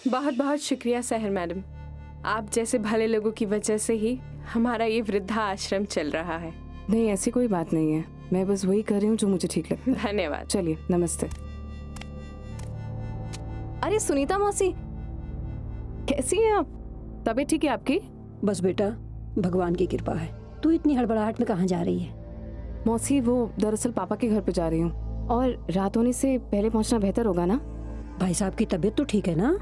बहुत बहुत शुक्रिया सहर मैडम, आप जैसे भले लोगों की वजह से ही हमारा ये वृद्धा आश्रम चल रहा है। नहीं, ऐसी कोई बात नहीं है, मैं बस वही कर रही हूँ जो मुझे ठीक लगता है। धन्यवाद। चलिए, नमस्ते। अरे सुनीता मौसी, कैसी हैं आप? तबीयत ठीक है आपकी? बस बेटा, भगवान की कृपा है। तू इतनी हड़बड़ाहट में कहाँ जा रही है? मौसी, वो दरअसल पापा के घर पे जा रही हूँ, और रात होने से पहले पहुँचना बेहतर होगा ना? भाई साहब की तबीयत तो ठीक है ना?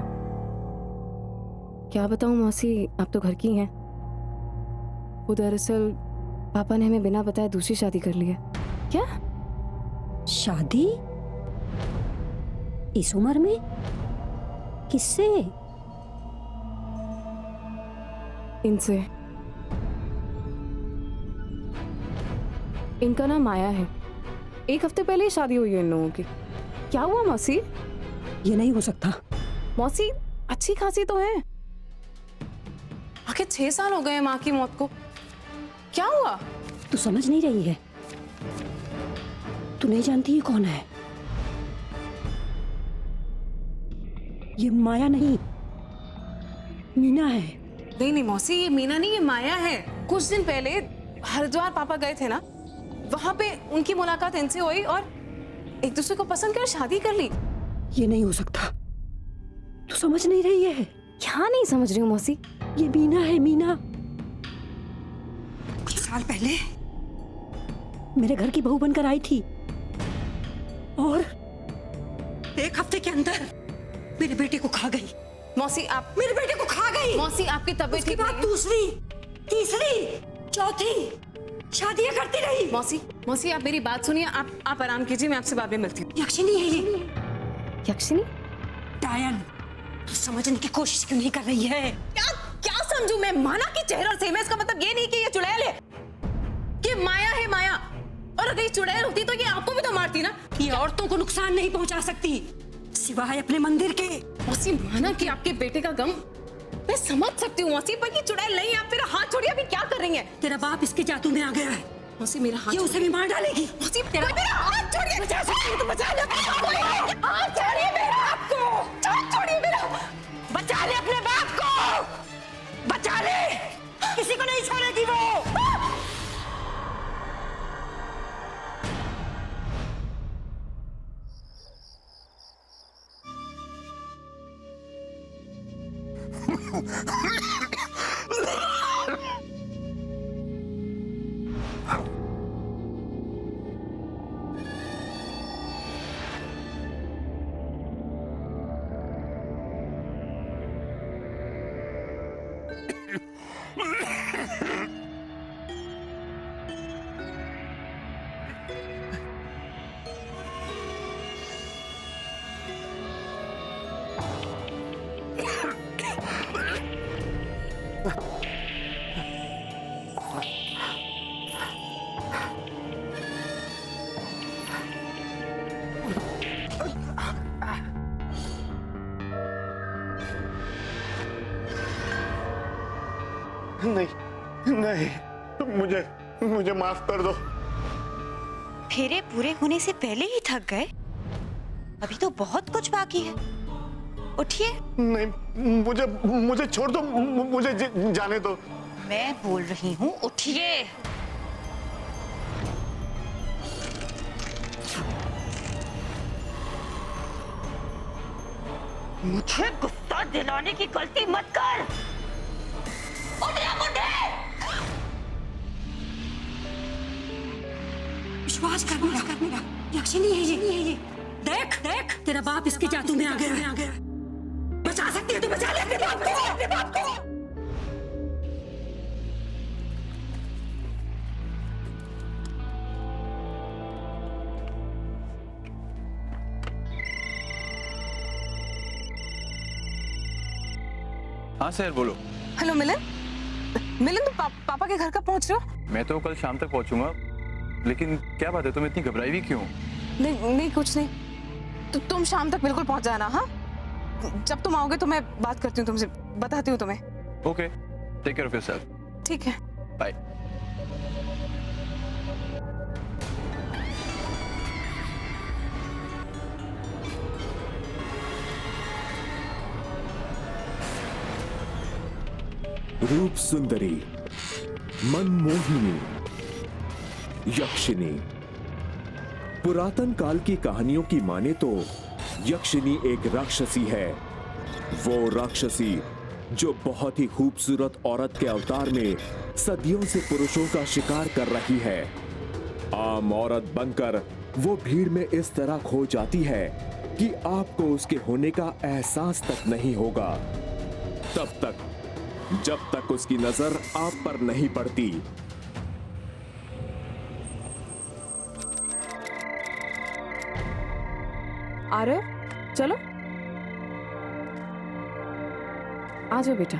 क्या बताऊँ मौसी, आप तो घर की हैं। वो दरअसल पापा ने हमें बिना बताए दूसरी शादी कर ली है। क्या? शादी? इस उम्र में? किससे? इनसे। इनका नाम माया है। 1 हफ्ते पहले ही शादी हुई है इन लोगों की। क्या हुआ मौसी? ये नहीं हो सकता। मौसी, अच्छी खासी तो है। आखिर 6 साल हो गए माँ की मौत को। क्या हुआ? तू समझ नहीं रही है? तू नहीं जानती ये कौन है? ये माया नहीं, मीना है। नहीं नहीं मौसी, ये मीना नहीं, ये माया है। कुछ दिन पहले हरिद्वार पापा गए थे ना, वहां पे उनकी मुलाकात इनसे हुई और एक दूसरे को पसंद कर शादी कर ली। ये नहीं हो सकता। तू समझ नहीं रही है? क्या नहीं समझ रही हूँ मौसी? ये मीना है, मीना। कुछ साल पहले मेरे घर की बहू बनकर आई थी और 1 हफ्ते के अंदर मेरे बेटे को खा गई। मौसी, आप मेरे बेटे को खा गई। मौसी, आपकी तबीयत उसके ठीक बाद नहीं है। दूसरी, तीसरी, चौथी शादियां करती रही। मौसी, मौसी आप मेरी बात सुनिए। आप आराम कीजिए, मैं आपसे बाद में मिलती हूँ। यक्षिणी है ये। यक्षिणी? डायन, तू समझने की कोशिश क्यों नहीं कर रही है? क्या समझू मैं? माना की चेहरा से मैं, इसका मतलब ये नहीं कि ये चुड़ैल है। ये माया है, माया। और अगर ये चुड़ैल होती तो ये आपको भी तो मारती ना। ये औरतों को नुकसान नहीं पहुंचा सकती सिवाय अपने मंदिर के। मौसी, माना कि आपके बेटे का गम मैं समझ सकती हूँ मौसी, पर ये चुड़ैल नहीं। आप मेरा हाथ छोड़िए। अभी क्या कर रही हैं? तेरा बाप इसके जादू में आ गया है। मौसी, मेरा हाथ ये उसे भी मार डालेगी। मौसी, मेरा हाथ छोड़िए। बचा सकती है तो बचा ले। हाथ छोड़िए मेरा, आपको छोड़िए मेरा। बचा ले अपने बाप को, बचा ले। किसी को नहीं छोड़ेगी वो। नहीं नहीं, मुझे माफ कर दो। फेरे पूरे होने से पहले ही थक गए? अभी तो बहुत कुछ बाकी है। उठिए। नहीं, मुझे छोड़ दो, मुझे जाने दो। मैं बोल रही हूँ, उठिए। मुझे गुस्सा दिलाने की गलती मत कर। उठिए, उठिए। विश्वास कर मेरा, यक्षिणी है ये। देख देख, तेरा बाप इसके जादू में आ गया। बचा सकती है तो बचा ले अपने बाप को। हाँ सर, बोलो। हेलो मिलन। मिलन, तुम पापा के घर कब पहुंच रहे हो? मैं तो कल शाम तक पहुंचूंगा, लेकिन क्या बात है, तुम इतनी घबराई हुई क्यों? नहीं कुछ नहीं। तो तुम शाम तक बिल्कुल पहुंच जाना। हाँ, जब तुम आओगे तो मैं बात करती हूँ तुमसे, बताती हूँ तुम्हें। Okay, take care of yourself. ठीक है, बाय। रूप सुंदरी, मनमोहिनी, यक्षिनी। पुरातन काल की कहानियों की माने तो यक्षिनी एक राक्षसी है। वो राक्षसी जो बहुत ही खूबसूरत औरत के अवतार में सदियों से पुरुषों का शिकार कर रही है। आम औरत बनकर वो भीड़ में इस तरह खो जाती है कि आपको उसके होने का एहसास तक नहीं होगा, तब तक जब तक उसकी नजर आप पर नहीं पड़ती। आरव, चलो आ जाओ बेटा।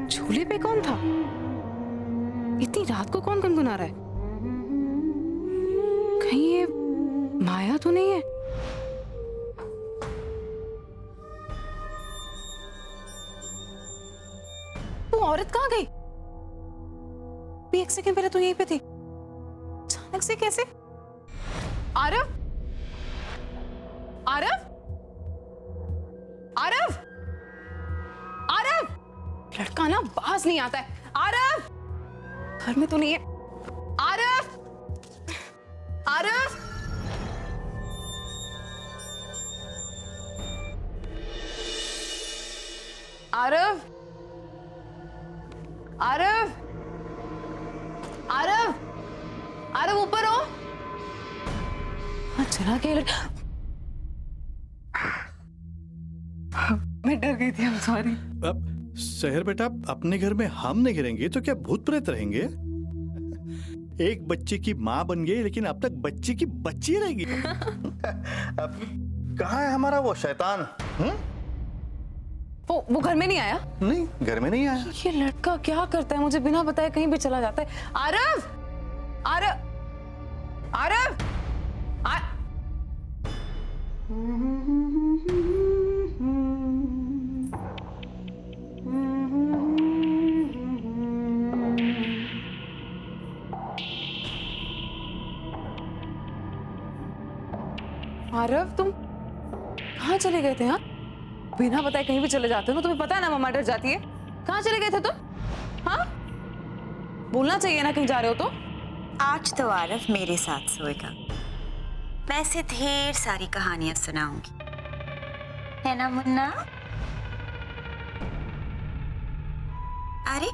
झूले पे कौन था? इतनी रात को कौन गुनगुना रहा है? कहीं ये माया तो नहीं है? वो औरत कहाँ गई? भी एक सेकंड पहले तो यहीं पे थी, अचानक से कैसे? आरव, आरव, आरव, आरव! लड़का ना बाज नहीं आता है। आरव, घर में तो नहीं है। आरव, आरव, आरव, आरव, आरव, आरव ऊपर हो। हाँ चला गया लड़का। मैं डर गई थी, I'm sorry। अब शहर बेटा, अपने घर में हम नहीं गिरेंगे तो क्या भूत प्रेत रहेंगे? एक बच्चे की माँ बन गई, लेकिन अब तक बच्चे की बच्ची रहेगी। अब कहाँ है हमारा वो शैतान? वो घर में नहीं आया? नहीं, घर में नहीं आया। ये लड़का क्या करता है, मुझे बिना बताए कहीं भी चला जाता है। आरव, आरव, आरव, आरव, तुम कहाँ चले गए थे? हाँ, बिना बताए कहीं भी चले जाते हो ना, तुम्हें पता है ना मम्मा डर जाती है। कहाँ चले गए थे तुम? हाँ, बोलना चाहिए ना कहीं जा रहे हो तो। आज तो आरव मेरे साथ सोएगा। मैं इसे ढेर सारी कहानियां सुनाऊंगी, है ना मुन्ना? अरे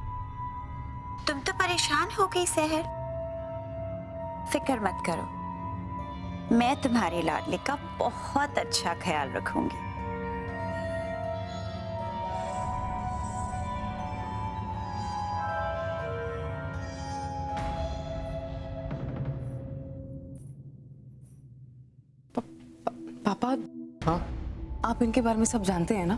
तुम तो परेशान हो गई सहर। फिक्र मत करो, मैं तुम्हारे लाडले का बहुत अच्छा ख्याल रखूंगी। पापा, हाँ? आप इनके बारे में सब जानते हैं ना?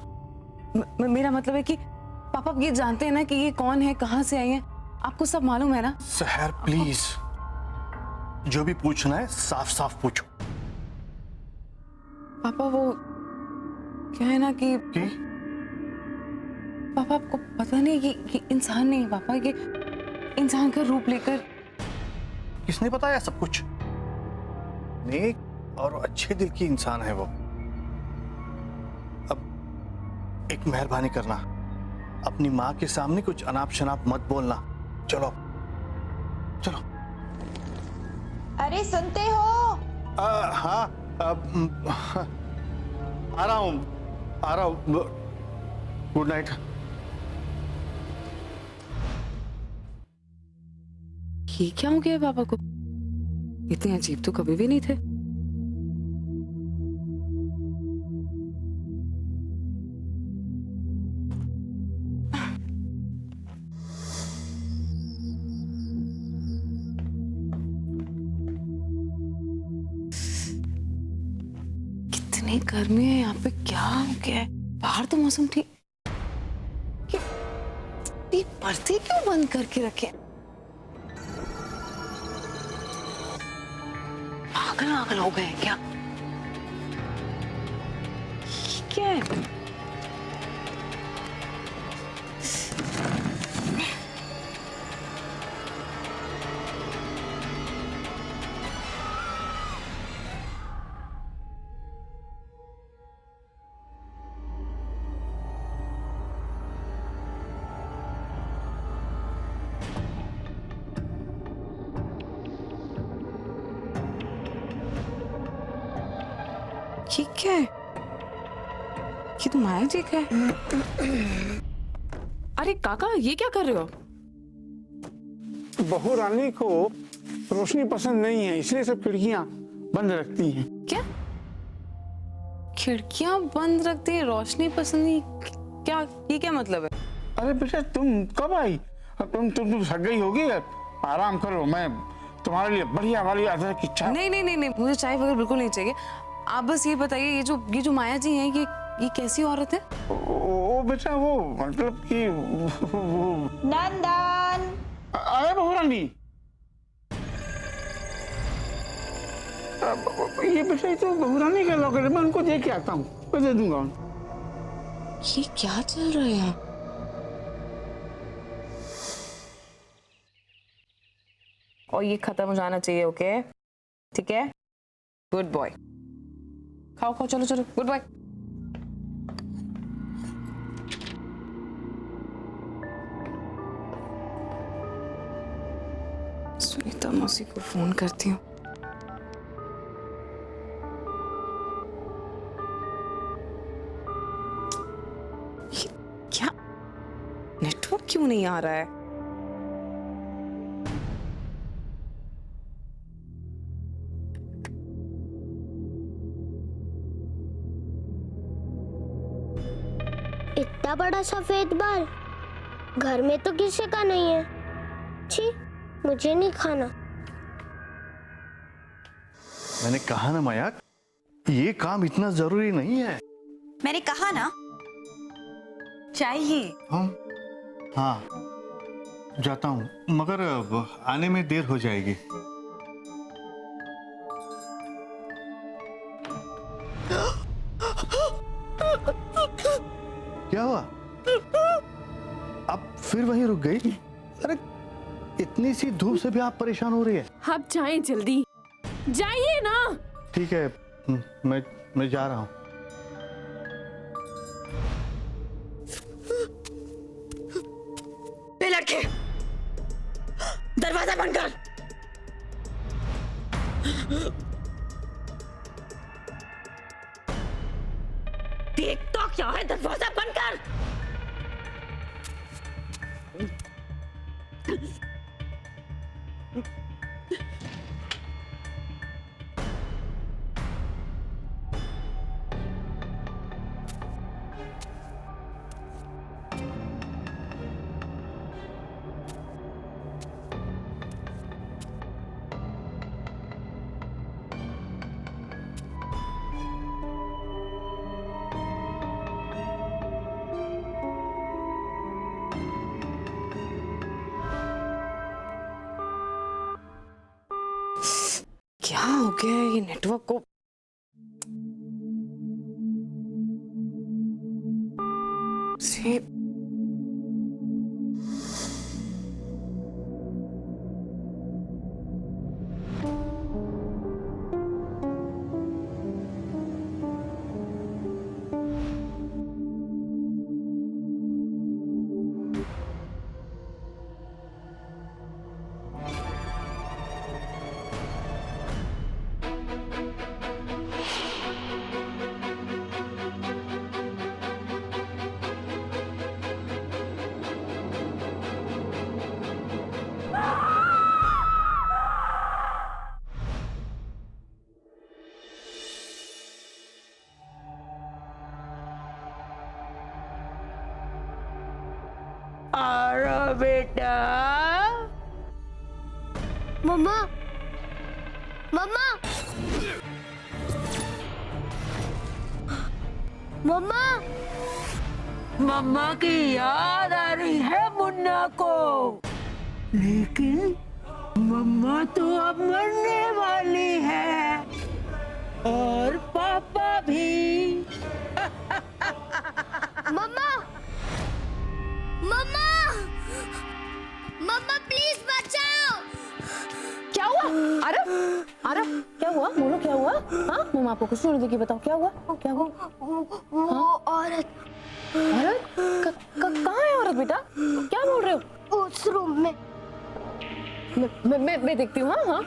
मेरा मतलब है कि पापा आप ये जानते हैं ना कि ये कौन है, कहाँ से आई है? आपको सब मालूम है ना? सहर प्लीज, जो भी पूछना है साफ साफ पूछो। पापा वो क्या है ना कि कि? पापा आपको पता नहीं कि इंसान नहीं पापा, ये इंसान का रूप लेकर। किसने बताया सब कुछ? नेक और अच्छे दिल की इंसान है वो। अब एक मेहरबानी करना, अपनी माँ के सामने कुछ अनाप शनाप मत बोलना। चलो चलो। अरे सुनते हो? हाँ, आ रहा हूँ। Good night. ये क्या हो गया पापा को? इतने अजीब तो कभी भी नहीं थे। कितने इतनी गर्मी है यहाँ पे, क्या हो गया है? बाहर तो मौसम ठीक, ये पर्दे क्यों बंद करके रखे? पागल पागल हो गए हैं क्या? ये क्या है? ये क्या है? ये तो माया जी का है। अरे काका, ये क्या कर रहे हो? बहू रानी को रोशनी पसंद नहीं है, इसलिए सब खिड़कियां बंद रखती हैं। क्या खिड़कियां बंद रखती है, रोशनी पसंद नहीं? क्या, ये क्या मतलब है? अरे बेटा तुम कब आई? तुम थक गई होगी, आराम करो, मैं तुम्हारे लिए बढ़िया वाली अदरक की चाय। नहीं नहीं नहीं नहीं, मुझे चाय वगैरह बिल्कुल नहीं चाहिए। आप बस ये बताइए, ये जो माया जी हैं, ये कैसी औरत है? वो बेटा वो मतलब कि नंदन, अरे बहू रानी, ये बेटा ये तो बहू रानी का लॉकर है, मैं उनको दे के आता हूँ, मैं दे दूंगा। ये क्या चल रहा है यहाँ? और ये खत्म हो जाना चाहिए, ओके? ठीक है, गुड बॉय। खाओ खाओ, चलो चलो, गुड बॉय। सुनीता मौसी को फोन करती हूँ। क्या नेटवर्क क्यों नहीं आ रहा है? इतना बड़ा सफेद बाल घर में तो किसी का नहीं है। छी, मुझे नहीं खाना। मैंने कहा ना माया, ये काम इतना जरूरी नहीं है। मैंने कहा ना चाहिए। हाँ जाता हूँ, मगर आने में देर हो जाएगी। क्या हुआ? अब फिर वहीं रुक गई? अरे इतनी सी धूप से भी आप परेशान हो रही है? आप जाएं, जल्दी जाइए ना। ठीक है, मैं जा रहा हूँ। लड़के, दरवाजा बंद कर। देख तो क्या है, दरवाजा बंद कर। क्या हो गया है ये नेटवर्क को? से अरे बेटा, मम्मा, मम्मा, मम्मा मम्मा की याद आ रही है मुन्ना को, लेकिन मम्मा तो अब मरने वाली है और पापा भी। मम्मा मम्मा मम्मा प्लीज बचाओ। क्या हुआ? आरव, आरव क्या हुआ? बोलो क्या हुआ? हाँ मम्मा आपको कुछ नहीं देखी, बताओ क्या हुआ? क्या हुआ? वो औरत औरत? कहाँ है औरत बेटा? क्या बोल रहे हो? उस रूम में। मैं देखती हूँ। हाँ हाँ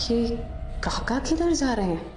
ये काका किधर जा रहे हैं?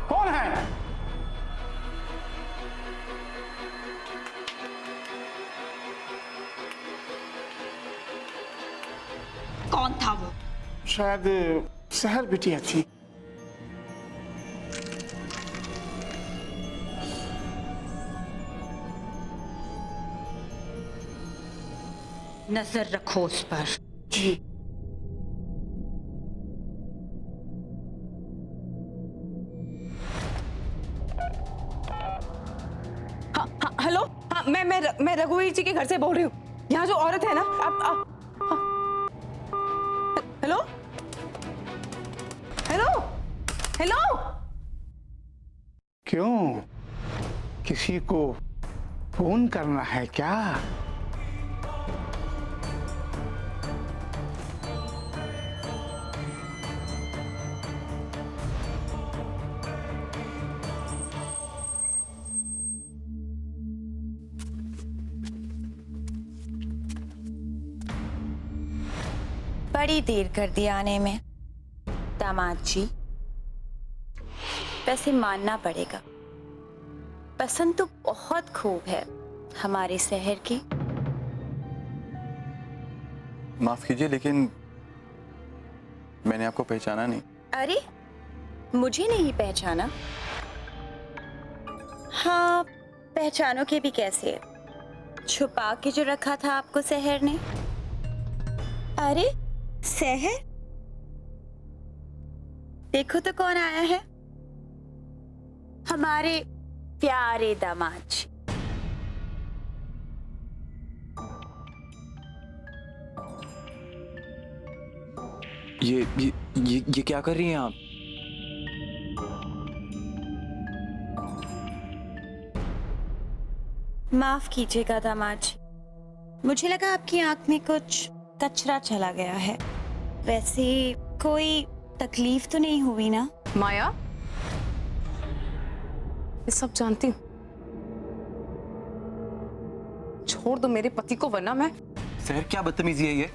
कौन है? कौन था वो? शायद शहर बिटिया थी। नजर रखो उस पर। जी। हाँ हेलो। हाँ मैं रघुवीर जी के घर से बोल रही हूँ। यहाँ जो औरत है ना, आप हेलो हेलो हेलो। क्यों? किसी को फोन करना है क्या? बड़ी देर कर दी आने में दामाद जी। वैसे मानना पड़ेगा, पसंद तो बहुत खूब है हमारे शहर की। माफ कीजिए लेकिन मैंने आपको पहचाना नहीं। अरे मुझे नहीं पहचाना? हाँ पहचानो के भी कैसे, छुपा के जो रखा था आपको शहर ने। अरे शहर, देखो तो कौन आया है, हमारे प्यारे दामाद जी। ये क्या कर रही हैं आप? माफ कीजिएगा दामाद जी, मुझे लगा आपकी आंख में कुछ कचरा चला गया है। वैसे कोई तकलीफ तो नहीं हुई ना? माया, ये सब जानती हूँ, छोड़ दो मेरे पति को वरना मैं। सहर क्या बदतमीजी है ये?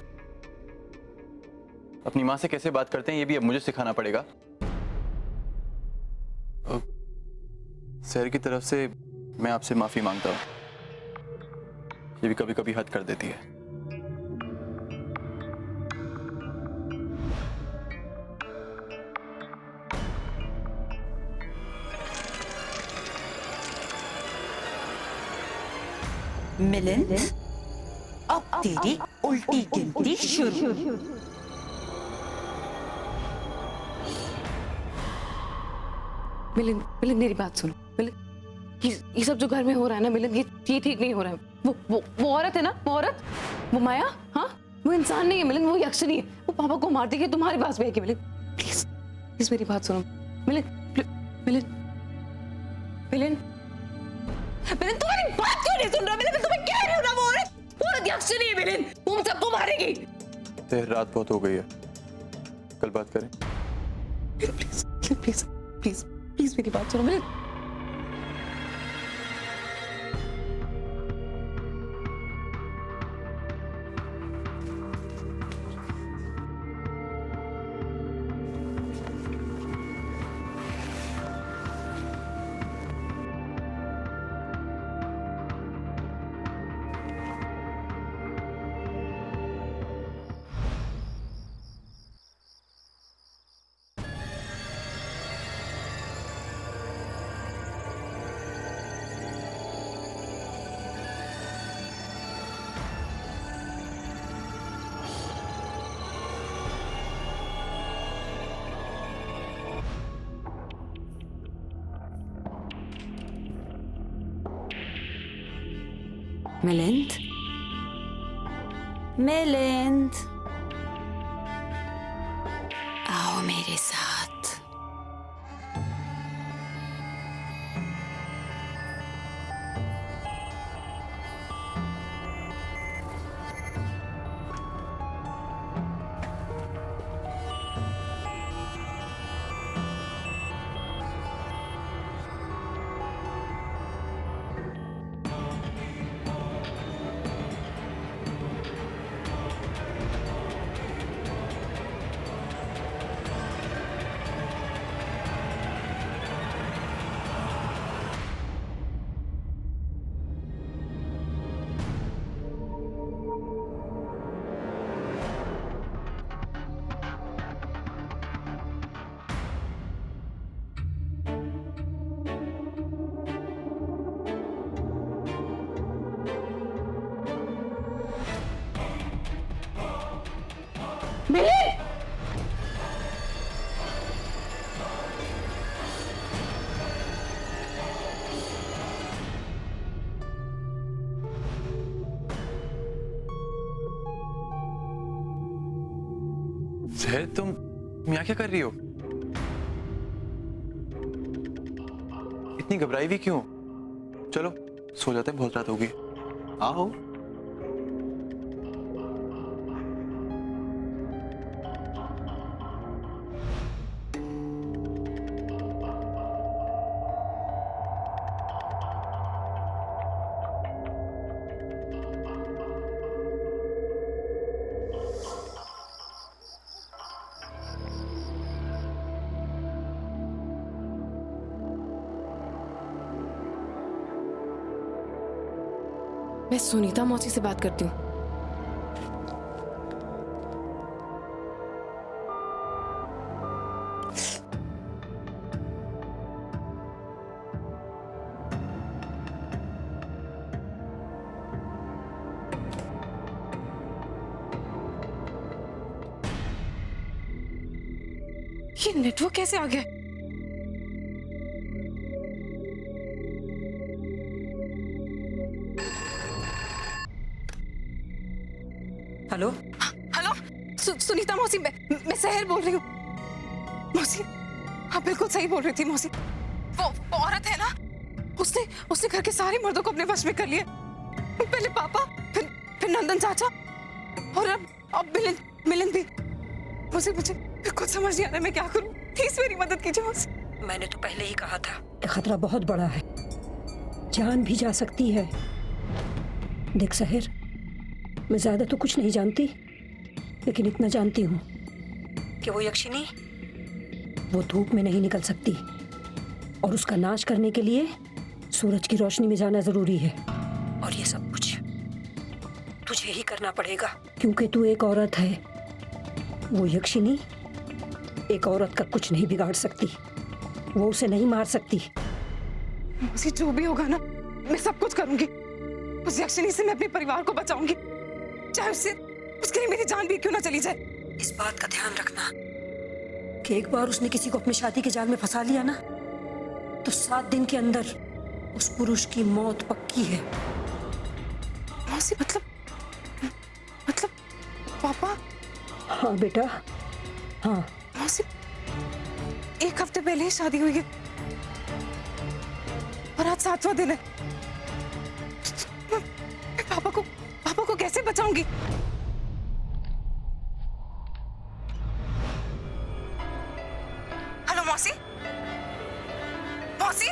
अपनी माँ से कैसे बात करते हैं ये भी अब मुझे सिखाना पड़ेगा। सहर की तरफ से मैं आपसे माफी मांगता हूँ, ये भी कभी कभी हद कर देती है। मिलिंद, अब तेरी उल्टी गिनती शुरू। मिलिंद, मिलिंद मेरी बात सुनो। मिलिंद, ये सब जो घर में हो रहा है ना मिलिंद, ये ठीक नहीं हो रहा है। वो औरत है ना, वो औरत, वो माया, हाँ, वो इंसान नहीं है मिलिंद, वो यक्षिणी है। वो पापा को मार देगी, तुम्हारे पास भेजेगी। मिलिंद प्लीज, प्लीज मेरी बात सुनो। मिलिंद, मिलिंद, मिलिंद, मिलिंद तुम्हारी बात क्यों नहीं सुन रहा? मिलिंद मैं तुम्हें कह रही हूँ ना, वो औरत यक्षिणी है मिलिंद, वो हम सबको मारेगी। देर रात बहुत हो गई है, कल बात करें। प्लीज प्लीज प्लीज प्लीज मेरी बात सुनो मिलिंद। मिलिंद, मिलिंद, आओ मेरे साथ। मिलिंद, जहर, तुम यहाँ क्या कर रही हो? इतनी घबराई हुई क्यों? चलो सो जाते हैं, बहुत रात होगी। आओ। मैं सुनीता मौसी से बात करती हूँ। ये नेटवर्क कैसे आ गया? हेलो हेलो, सुनीता मौसी, मैं सहर बोल रही हूँ। मौसी, आप बिल्कुल सही बोल रही थी मौसी। वो औरत है ना, उसने घर के सारे मर्दों को अपने वश में कर लिया। पहले पापा, फिर नंदन चाचा, और अब मिलिंद भी। मुझे कुछ समझ नहीं आ रहा मैं क्या करूं। प्लीज मेरी मदद कीजिए मौसी। मैंने तो पहले ही कहा था, खतरा बहुत बड़ा है, जान भी जा सकती है। देख सहर, मैं ज्यादा तो कुछ नहीं जानती, लेकिन इतना जानती हूँ कि वो यक्षिणी वो धूप में नहीं निकल सकती, और उसका नाश करने के लिए सूरज की रोशनी में जाना जरूरी है। और ये सब कुछ तुझे ही करना पड़ेगा, क्योंकि तू एक औरत है। वो यक्षिणी एक औरत का कुछ नहीं बिगाड़ सकती, वो उसे नहीं मार सकती। मौसी, जो भी होगा ना, मैं सब कुछ करूंगी। उस यक्षिणी से मैं अपने परिवार को बचाऊंगी, चाहे उसके लिए मेरी जान भी क्यों ना चली जाए। इस बात का ध्यान रखना कि एक बार उसने किसी को अपनी शादी के जाल में फंसा लिया ना, तो 7 दिन के अंदर उस पुरुष की मौत पक्की है। मौसी मतलब पापा? हाँ बेटा, हाँ। मौसी 1 हफ्ते पहले ही शादी हुई है और आज 7वां दिन है। मैं पापा को कैसे बचाऊंगी? हेलो मौसी, मौसी,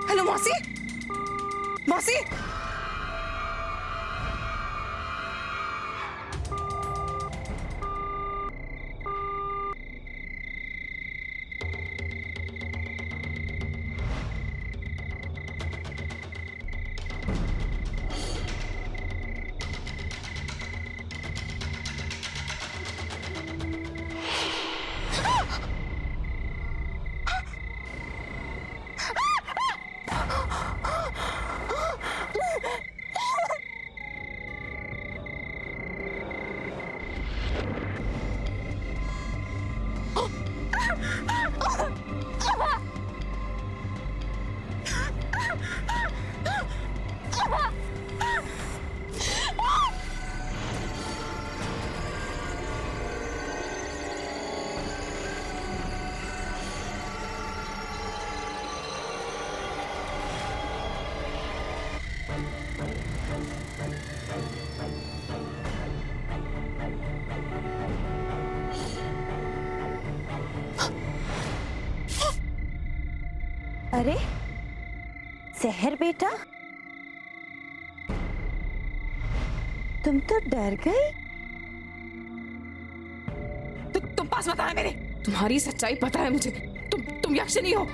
हेलो मौसी, मौसी, अरे सहर बेटा, तुम तो डर गई। तुम पास मत आना मेरे, तुम्हारी सच्चाई पता है मुझे। तुम यक्षिणी हो।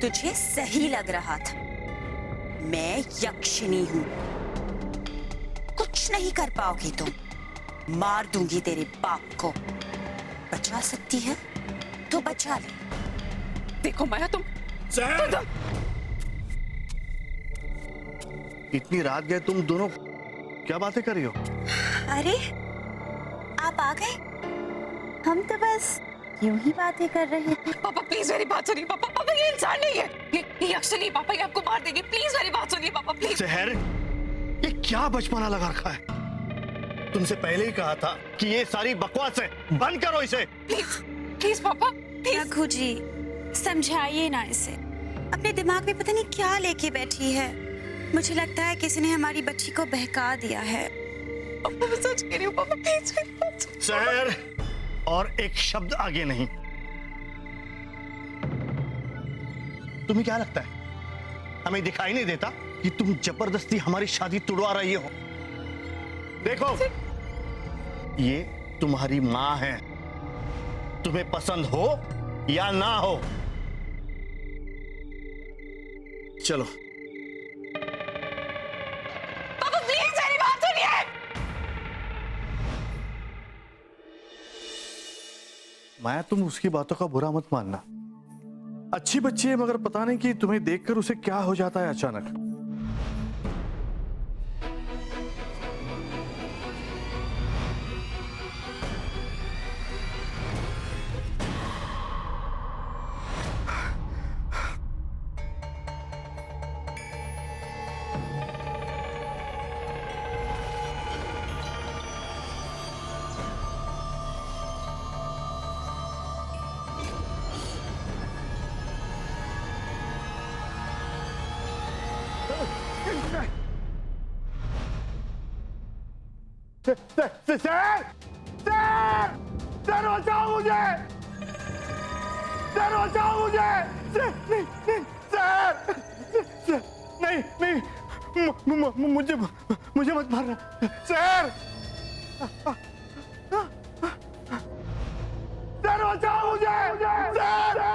तुझे सही लग रहा था, मैं यक्षिणी हूँ। कुछ नहीं कर पाओगी तुम, मार दूंगी तेरे बाप को। बचा सकती है तो बचा ले। देखो माया, तुम इतनी रात गए तुम दोनों क्या बातें कर रही हो? अरे आप आ गए, हम तो बस यूं ही बातें कर रहे हैं। पापा प्लीज मेरी बात सुनिए। पापा ये इंसान नहीं है, ये यक्षिणी। पापा ये आपको मार देंगे। प्लीज मेरी बात सुनिए पापा, प्लीज। सहर, ये क्या बचपना लगा रखा है? तुमसे पहले ही कहा था कि ये सारी बकवास है, बंद करो इसे। प्लीज पापा, प्लीज। रघु जी समझाइए ना इसे, अपने दिमाग में पता नहीं क्या लेके बैठी है। मुझे लगता है किसी ने हमारी बच्ची को बहका दिया है। पापा मैं सच कह रही हूँ पापा, प्लीज। सहर, और एक शब्द आगे नहीं। तुम्हें क्या लगता है हमें दिखाई नहीं देता कि तुम जबरदस्ती हमारी शादी तुड़वा रही हो? देखो, ये तुम्हारी माँ है, तुम्हें पसंद हो या ना हो। चलो पापा प्लीज मेरी बात सुनिए। माया, तुम उसकी बातों का बुरा मत मानना। अच्छी बच्ची है, मगर पता नहीं कि तुम्हें देखकर उसे क्या हो जाता है अचानक। सर बचाओ मुझे, सर बचाओ मुझे, सर नहीं, मुझे मत मारना सर, सर बचाओ मुझे, सर।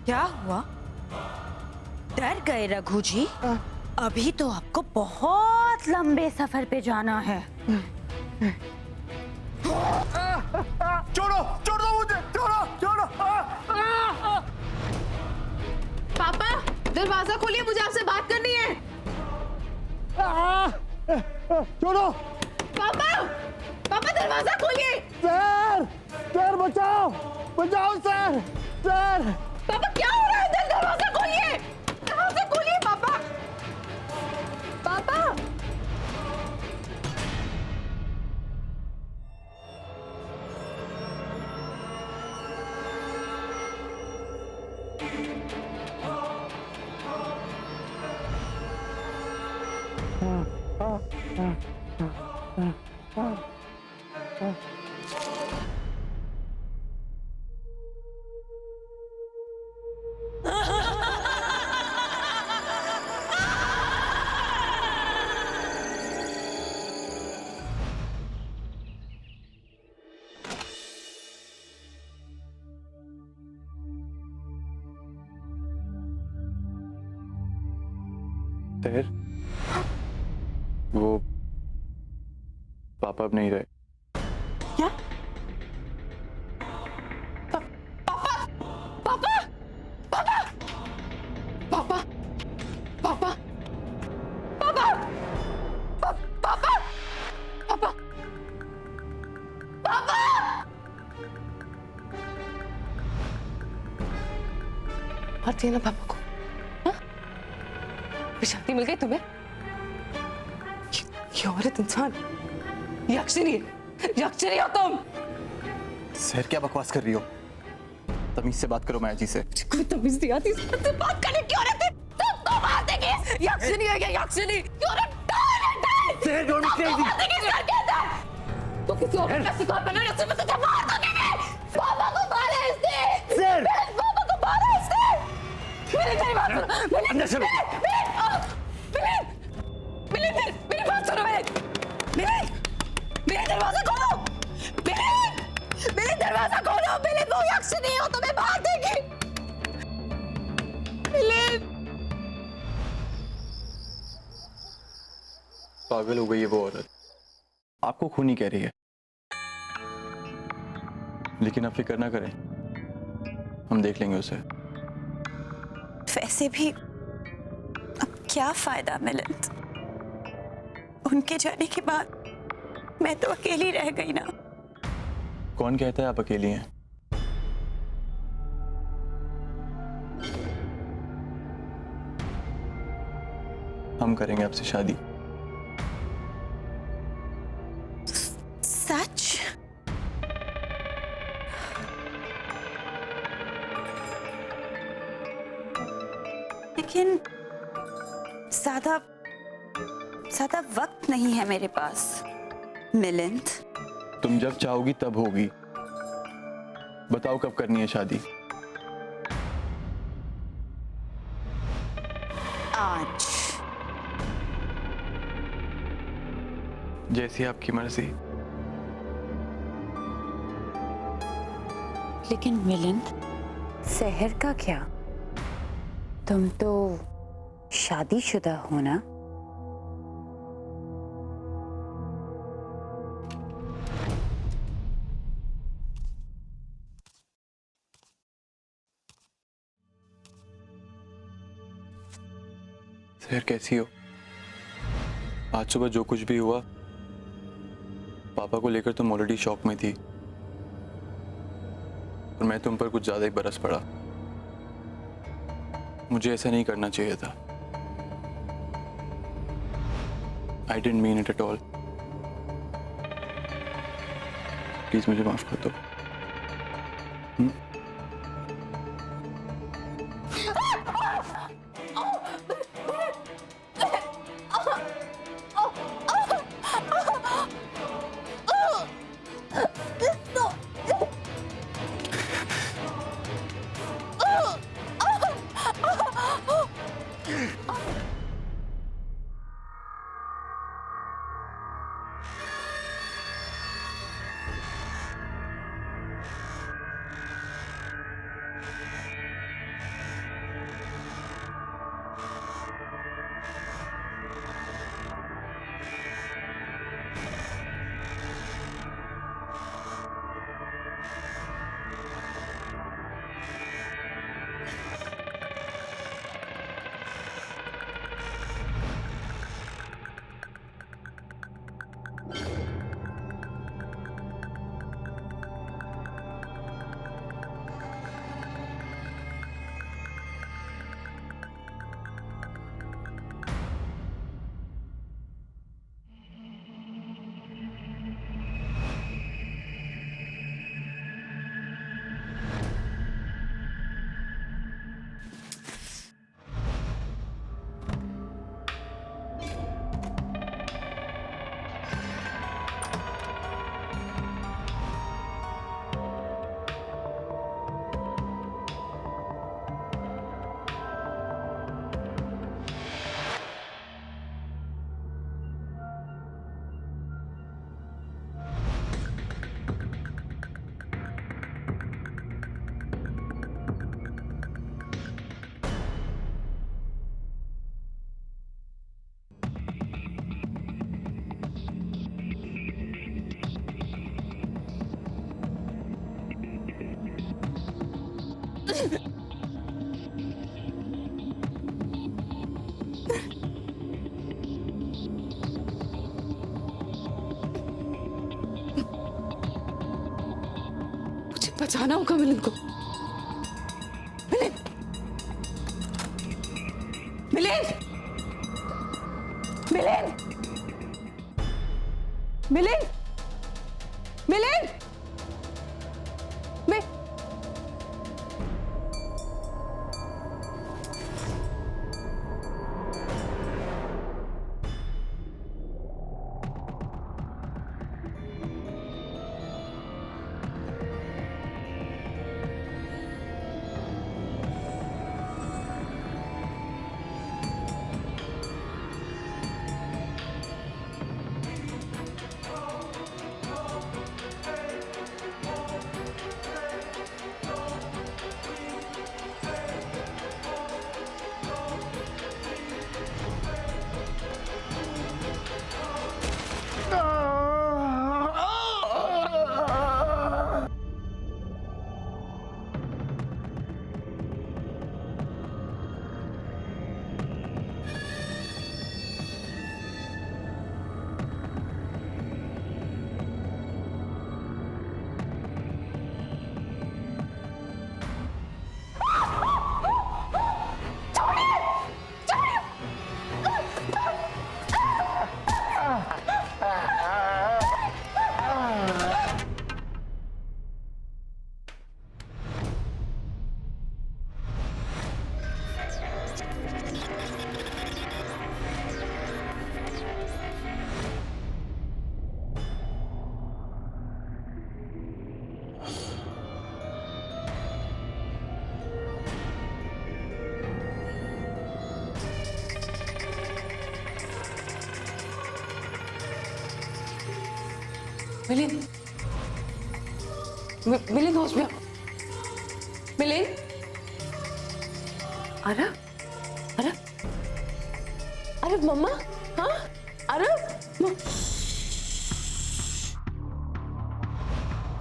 क्या हुआ? डर गए रघु जी? अभी तो आपको बहुत लंबे सफर पे जाना है। छोड़ो, छोड़ दो मुझे, छोड़ो, छोड़ो। पापा दरवाजा खोलिए, मुझे आपसे बात करनी है। छोड़ो। पापा पापा दरवाजा खोलिए। सर, सर बचाओ, बचाओ सर, सर। पापा क्या हो रहा है? दरवाजा खोलिए, दरवाजा खोलिए पापा। पापा सहर, वो पापा अब नहीं रहे। क्या? पापा पापा पापा पापा पापा पापा पापा पापा पापा। मारती है ना पापा को? शांति मिल गई तुम्हें? ये औरत इंसान यक्षिणी, यक्षिणी हो तुम। सहर, क्या बकवास कर रही हो? तमीज से बात करो माया जी से। कोई तमीज नहीं आती इससे बात करने की। औरत है तुमको मार देगी। यक्षिणी है ये, यक्षिणी। सहर, don't be crazy। तो किसी और का शिकार बना रहे, उसमें तुझे मार दूंगी। पापा को मारा इसने। सर, पापा को मारा इसने। मेरी बात सुनो। अंदर चलो। मेरी बात सुनो। मेरे दरवाजा खोलो। मेरे दरवाजा खोलो। मिलिंद वो यक्षिणी हो, तुम्हें मार देगी। मिलिंद पागल हो गई है वो औरत, आपको खूनी कह रही है। लेकिन आप फिक्र ना करें, हम देख लेंगे उसे। वैसे भी अब क्या फायदा मिलिंद? उनके जाने के बाद मैं तो अकेली रह गई ना। कौन कहता है आप अकेली हैं? हम करेंगे आपसे शादी। सच? लेकिन ज्यादा वक्त नहीं है मेरे पास मिलिंद। तुम जब चाहोगी तब होगी। बताओ कब करनी है शादी? आज। जैसी आपकी मर्जी। लेकिन मिलिंद, सहर का क्या? तुम तो शादीशुदा हो ना? सहर, कैसी हो? आज सुबह जो कुछ भी हुआ, पापा को लेकर तुम ऑलरेडी शॉक में थी और मैं तुम पर कुछ ज्यादा ही बरस पड़ा। मुझे ऐसा नहीं करना चाहिए था। I didn't mean it at all. Please मुझे माफ कर दो। बचाना होगा मिलिंद को। मिलिंद, मिलिंद, मिलिंद, मिलिंद, मिलिंद, मिलिंद, मिलिंद होश में, मिलिंद, अरे अरे अरे मम्मा, हाँ अरे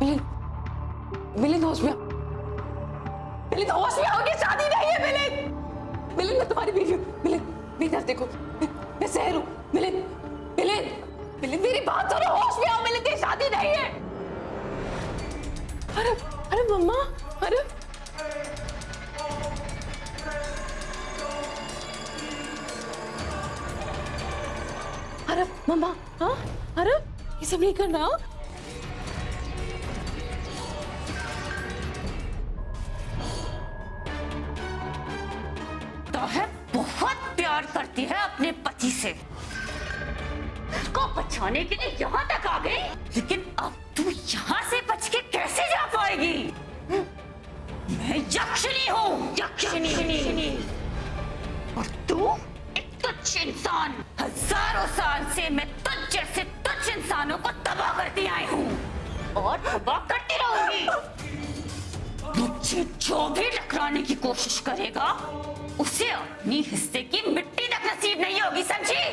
मिलिंद, मिलिंद होश में, मिलिंद होश में होगी, शादी नहीं है मिलिंद, मिलिंद मैं तुम्हारी बीवी हूँ, मिलिंद मेरी तरफ देखो, मैं सहर हूँ, मिलिंद, मिलिंद, मिलिंद मेरी बात सुनो, होश में आओ मिलिंद, ये शादी नहीं है। अरे अरे मम्मा, अरे अरे मम्मा, हाँ अरे ये सब नहीं करना। तो है बहुत प्यार करती है अपने पति से, उसको बचाने के लिए यहाँ तक आ गई, लेकिन अब तू यहाँ से बच के कैसे जा पाएगी? मैं यक्षिणी हूँ, यक्षिणी, और तू एक तुच्छ इंसान। हजारों साल से मैं तुझ जैसे तुच्छ इंसानों को तबाह करती आई हूँ और तबाह करती रहूंगी। मुझे जो भी टकराने की कोशिश करेगा उसे अपनी हिस्से की मिट्टी तक नसीब नहीं होगी, समझी?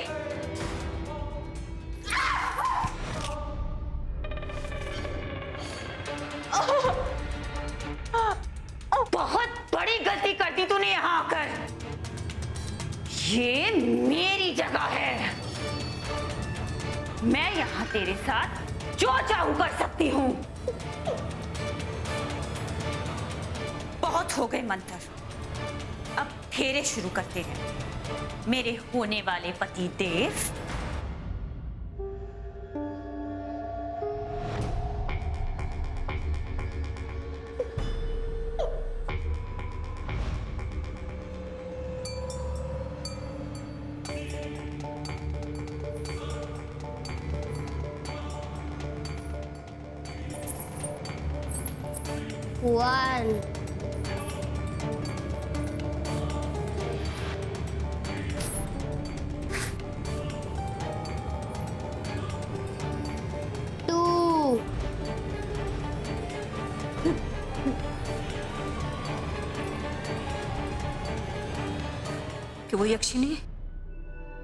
बहुत बड़ी गलती करती तूने यहाँ आकर। ये मेरी जगह है, मैं यहाँ तेरे साथ जो चाहूं कर सकती हूँ। बहुत हो गए मंत्र, अब फेरे शुरू करते हैं। मेरे होने वाले पति देव, One. Two. कि वो यक्षिणी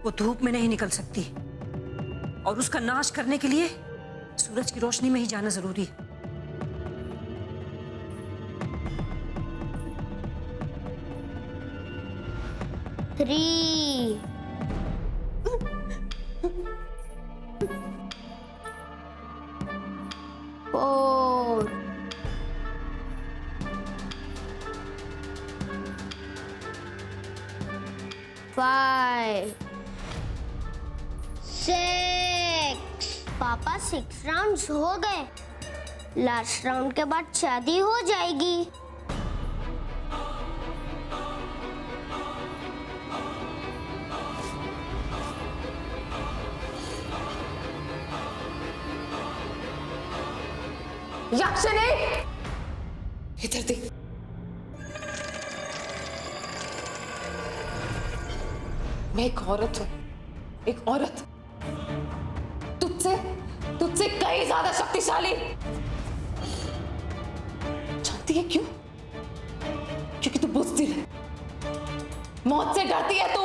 वो धूप में नहीं निकल सकती और उसका नाश करने के लिए सूरज की रोशनी में ही जाना जरूरी है। Three. Four. 5 6 पापा 6 राउंड्स हो गए। लास्ट राउंड के बाद शादी हो जाएगी। यक्षिनी, इधर देख। मैं एक औरत हूं, एक औरत, तुझसे कहीं ज्यादा शक्तिशाली। जानती है क्यों? क्योंकि तू बुज़दिल है, मौत से डरती है तू।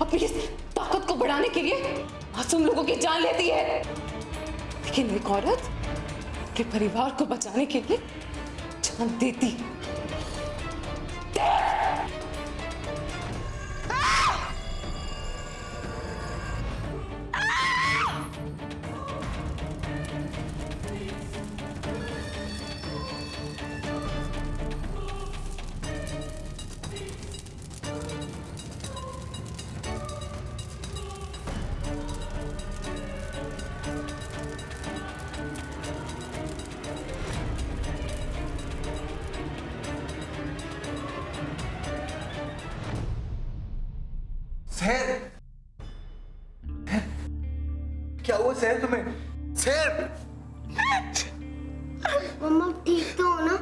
अपनी इस ताकत को बढ़ाने के लिए मासूम लोगों की जान लेती है, लेकिन एक औरत अपने परिवार को बचाने के लिए जान देती। शहर, क्या हुआ शहर तुम्हें? शहर, मम्मा ठीक तो हो ना?